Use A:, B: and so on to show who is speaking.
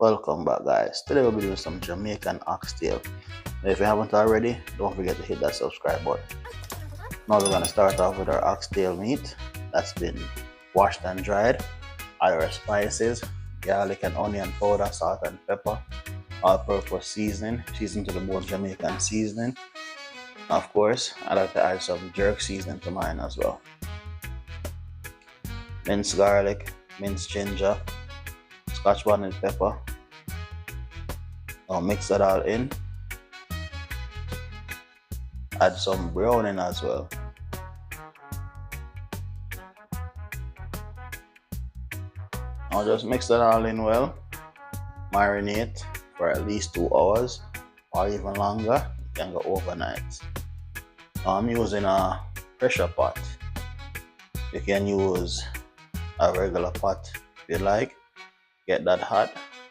A: Welcome back, guys. Today we'll be doing some Jamaican oxtail. Now, if you haven't already, don't forget to hit that subscribe button. Now we're going to start off with our oxtail meat that's been washed and dried. Add our spices, garlic and onion powder, salt and pepper, all-purpose seasoning, seasoned to the bone Jamaican seasoning. Of course, I like to add some jerk seasoning to mine as well. Minced garlic, minced ginger, Scotch bonnet pepper. Now mix that all in. Add some browning as well. Now just mix that all in well. Marinate for at least 2 hours or even longer. You can go overnight. Now I'm using a pressure pot. You can use a regular pot if you like. Get that hot